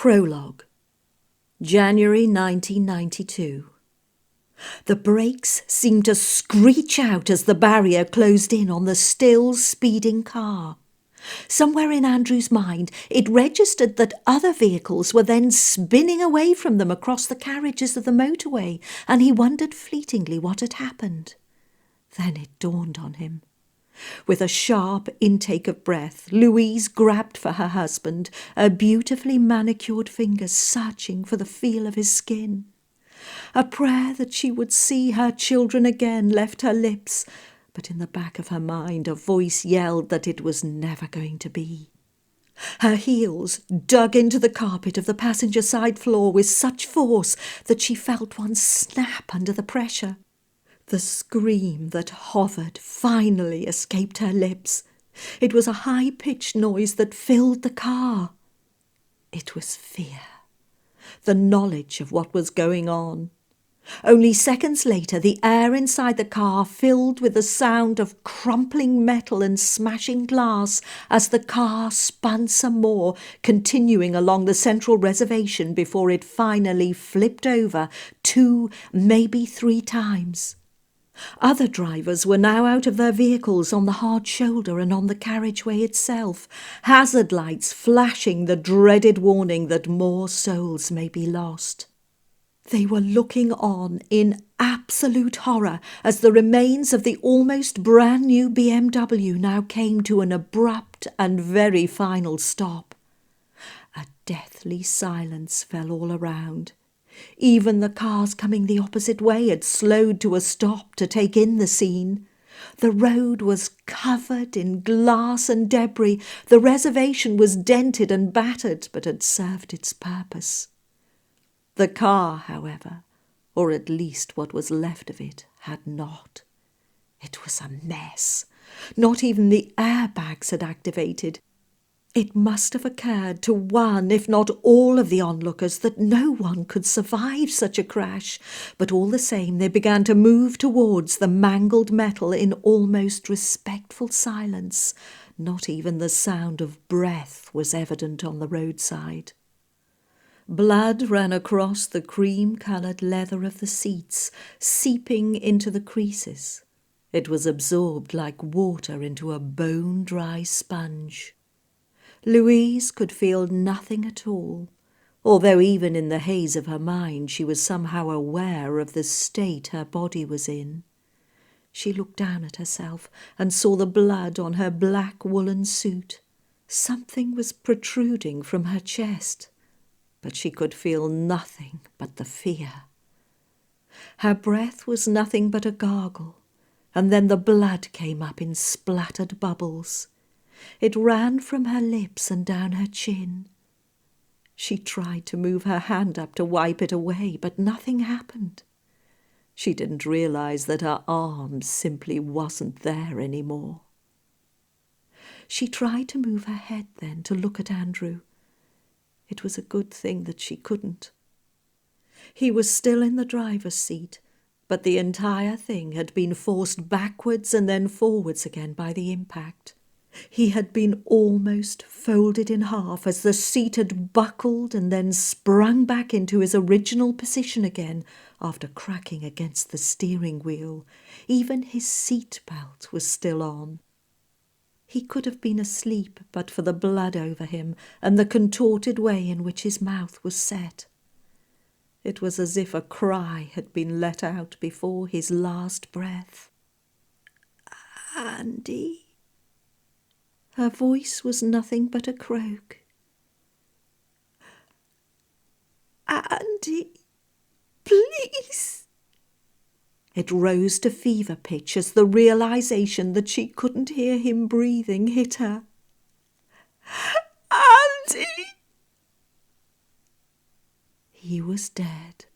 Prologue. January 1992. The brakes seemed to screech out as the barrier closed in on the still speeding car. Somewhere in Andrew's mind it registered that other vehicles were then spinning away from them across the carriages of the motorway, and he wondered fleetingly what had happened. Then it dawned on him. With a sharp intake of breath, Louise grabbed for her husband, her beautifully manicured fingers searching for the feel of his skin. A prayer that she would see her children again left her lips, but in the back of her mind a voice yelled that it was never going to be. Her heels dug into the carpet of the passenger side floor with such force that she felt one snap under the pressure. The scream that hovered finally escaped her lips. It was a high-pitched noise that filled the car. It was fear, the knowledge of what was going on. Only seconds later, the air inside the car filled with the sound of crumpling metal and smashing glass as the car spun some more, continuing along the central reservation before it finally flipped over 2, maybe 3 times. Other drivers were now out of their vehicles on the hard shoulder and on the carriageway itself, hazard lights flashing the dreaded warning that more souls may be lost. They were looking on in absolute horror as the remains of the almost brand new BMW now came to an abrupt and very final stop. A deathly silence fell all around. Even the cars coming the opposite way had slowed to a stop to take in the scene. The road was covered in glass and debris. The reservation was dented and battered, but had served its purpose. The car, however, or at least what was left of it, had not. It was a mess. Not even the airbags had activated. It must have occurred to one, if not all, of the onlookers that no one could survive such a crash, but all the same they began to move towards the mangled metal in almost respectful silence. Not even the sound of breath was evident on the roadside. Blood ran across the cream-coloured leather of the seats, seeping into the creases. It was absorbed like water into a bone-dry sponge. Louise could feel nothing at all, although even in the haze of her mind she was somehow aware of the state her body was in. She looked down at herself and saw the blood on her black woolen suit. Something was protruding from her chest, but she could feel nothing but the fear. Her breath was nothing but a gargle, and then the blood came up in splattered bubbles. It ran from her lips and down her chin. She tried to move her hand up to wipe it away, but nothing happened. She didn't realize that her arm simply wasn't there anymore. She tried to move her head then to look at Andrew. It was a good thing that she couldn't. He was still in the driver's seat, but the entire thing had been forced backwards and then forwards again by the impact. He had been almost folded in half as the seat had buckled and then sprung back into his original position again after cracking against the steering wheel. Even his seat belt was still on. He could have been asleep but for the blood over him and the contorted way in which his mouth was set. It was as if a cry had been let out before his last breath. "Andy." Her voice was nothing but a croak. "Andy, please." It rose to fever pitch as the realization that she couldn't hear him breathing hit her. "Andy!" He was dead.